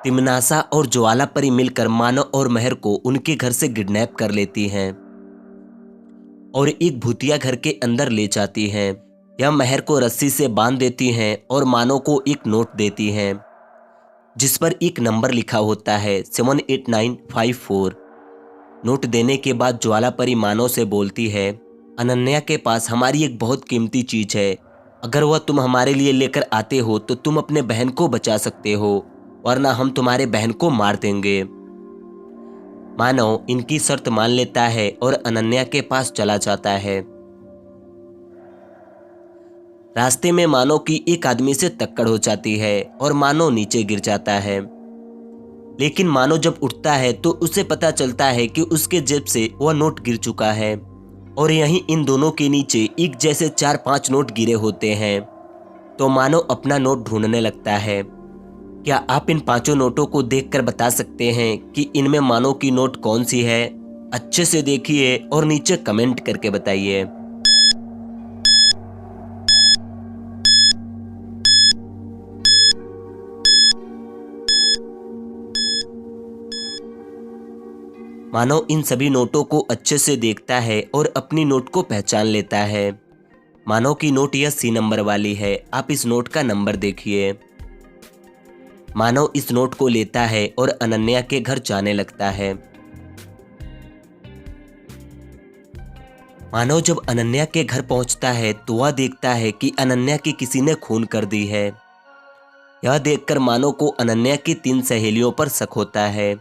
तिमनासा और ज्वालापरी मिलकर मानव और महर को उनके घर से किडनैप कर लेती हैं और एक भूतिया घर के अंदर ले जाती हैं। यह महर को रस्सी से बांध देती हैं और मानव को एक नोट देती हैं जिस पर एक नंबर लिखा होता है 78954। नोट देने के बाद ज्वालापरी मानव से बोलती है, अनन्या के पास हमारी एक बहुत कीमती चीज है। अगर वह तुम हमारे लिए लेकर आते हो तो तुम अपने बहन को बचा सकते हो, वरना हम तुम्हारे बहन को मार देंगे। मानव इनकी शर्त मान लेता है और अनन्या के पास चला जाता है। रास्ते में मानव की एक आदमी से टक्कर हो जाती है और मानव नीचे गिर जाता है। लेकिन मानव जब उठता है तो उसे पता चलता है कि उसके जेब से वह नोट गिर चुका है और यहीं इन दोनों के नीचे एक जैसे 4-5 नोट गिरे होते हैं। तो मानव अपना नोट ढूंढने लगता है। क्या आप इन 5 नोटों को देखकर बता सकते हैं कि इनमें मानव की नोट कौन सी है? अच्छे से देखिए और नीचे कमेंट करके बताइए। मानव इन सभी नोटों को अच्छे से देखता है और अपनी नोट को पहचान लेता है। मानव की नोट यह C नंबर वाली है। आप इस नोट का नंबर देखिए। मानव इस नोट को लेता है और अनन्या के घर जाने लगता है। मानव जब अनन्या के घर पहुंचता है तो वह देखता है कि अनन्या की किसी ने खून कर दी है। यह देखकर मानव को अनन्या की 3 सहेलियों पर शक होता है।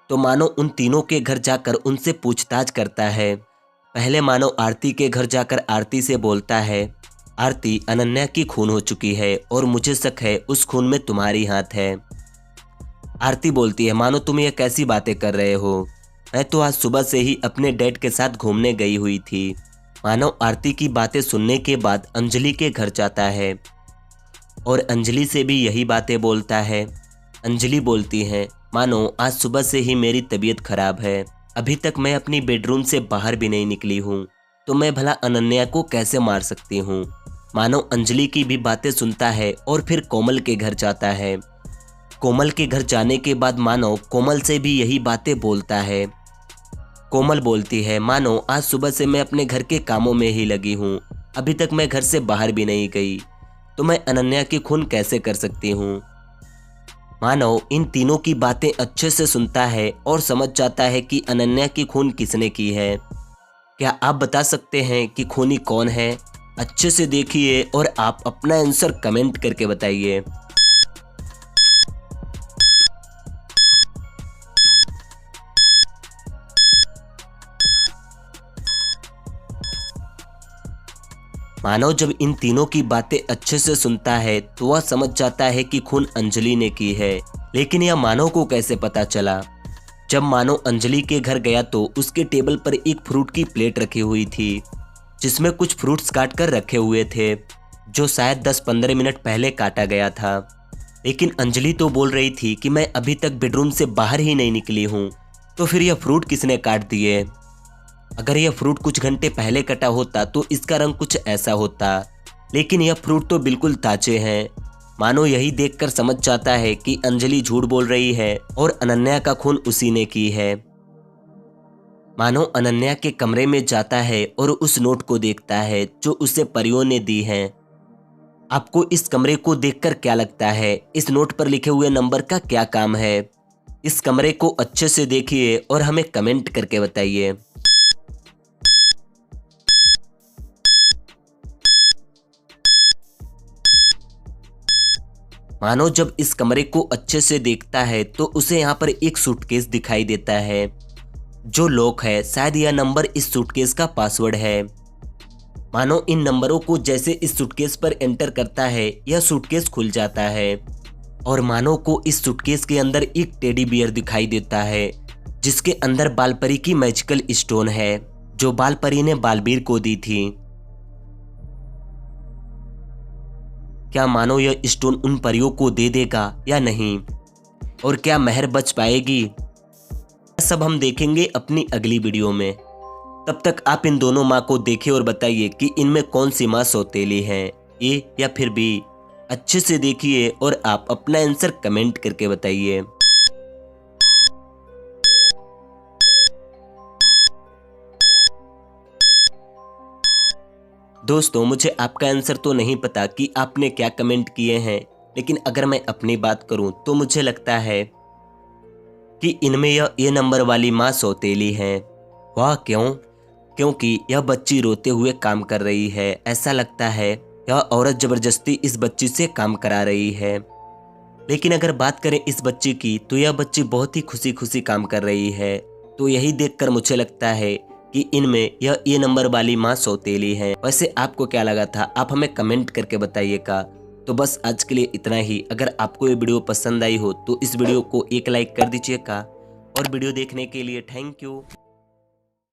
तो मानव उन तीनों के घर जाकर उनसे पूछताछ करता है। पहले मानव आरती के घर जाकर आरती से बोलता है, आरती, अनन्या की खून हो चुकी है और मुझे शक है उस खून में तुम्हारी हाथ है। आरती बोलती है, मानो तुम ये कैसी बातें कर रहे हो? मैं तो आज सुबह से ही अपने डैड के साथ घूमने गई हुई थी। मानव आरती की बातें सुनने के बाद अंजलि के घर जाता है और अंजलि से भी यही बातें बोलता है। अंजलि बोलती है, मानो आज सुबह से ही मेरी तबीयत खराब है, अभी तक मैं अपनी बेडरूम से बाहर भी नहीं निकली हूँ, तो मैं भला अनन्या को कैसे मार सकती हूँ। मानो अंजलि की भी बातें सुनता है और फिर कोमल के घर जाता है। कोमल के घर जाने के बाद मानो कोमल से भी यही बातें बोलता है। कोमल बोलती है, मानो आज सुबह से मैं अपने घर के कामों में ही लगी हूँ, अभी तक मैं घर से बाहर भी नहीं गई, तो मैं अनन्या की खून कैसे कर सकती हूँ। मानव इन तीनों की बातें अच्छे से सुनता है और समझ जाता है कि अनन्या की खून किसने की है। क्या आप बता सकते हैं कि खूनी कौन है? अच्छे से देखिए और आप अपना आंसर कमेंट करके बताइए। मानव जब इन तीनों की बातें अच्छे से सुनता है तो वह समझ जाता है कि खून अंजलि ने की है। लेकिन यह मानव को कैसे पता चला? जब मानव अंजलि के घर गया तो उसके टेबल पर एक फ्रूट की प्लेट रखी हुई थी जिसमें कुछ फ्रूट्स काट कर रखे हुए थे जो शायद 10-15 मिनट पहले काटा गया था। लेकिन अंजलि तो बोल रही थी कि मैं अभी तक बेडरूम से बाहर ही नहीं निकली हूँ, तो फिर यह फ्रूट किसने काट दिए? अगर यह फ्रूट कुछ घंटे पहले कटा होता तो इसका रंग कुछ ऐसा होता, लेकिन यह फ्रूट तो बिल्कुल ताजे हैं। मानो यही देखकर समझ जाता है कि अंजलि झूठ बोल रही है और अनन्या का खून उसी ने की है। मानो अनन्या के कमरे में जाता है और उस नोट को देखता है जो उसे परियों ने दी है। आपको इस कमरे को देखकर क्या लगता है? इस नोट पर लिखे हुए नंबर का क्या काम है? इस कमरे को अच्छे से देखिए और हमें कमेंट करके बताइए। मानो जब इस कमरे को अच्छे से देखता है तो उसे यहाँ पर एक सूटकेस दिखाई देता है जो लॉक है। शायद यह नंबर इस सूटकेस का पासवर्ड है। मानो इन नंबरों को जैसे इस सूटकेस पर एंटर करता है यह सूटकेस खुल जाता है और मानो को इस सूटकेस के अंदर एक टेडी बियर दिखाई देता है जिसके अंदर बालपरी की मैजिकल स्टोन है जो बालपरी ने बालवीर को दी थी। क्या मानो यह स्टोन उन परियों को दे देगा या नहीं, और क्या महर बच पाएगी? सब हम देखेंगे अपनी अगली वीडियो में। तब तक आप इन दोनों माँ को देखें और बताइए कि इनमें कौन सी माँ सौतेली है, ए या फिर बी। अच्छे से देखिए और आप अपना आंसर कमेंट करके बताइए। दोस्तों मुझे आपका आंसर तो नहीं पता कि आपने क्या कमेंट किए हैं, लेकिन अगर मैं अपनी बात करूं तो मुझे लगता है कि इनमें यह ए नंबर वाली माँ सौतेली है। वह क्यों? क्योंकि यह बच्ची रोते हुए काम कर रही है। ऐसा लगता है यह औरत जबरदस्ती इस बच्ची से काम करा रही है। लेकिन अगर बात करें इस बच्ची की तो यह बच्ची बहुत ही खुशी खुशी काम कर रही है। तो यही देखकर मुझे लगता है कि इनमें यह ए नंबर वाली माँ सौतेली है। वैसे आपको क्या लगा था, आप हमें कमेंट करके बताइएगा। तो बस आज के लिए इतना ही। अगर आपको ये वीडियो पसंद आई हो तो इस वीडियो को एक लाइक कर दीजिएगा और वीडियो देखने के लिए थैंक यू।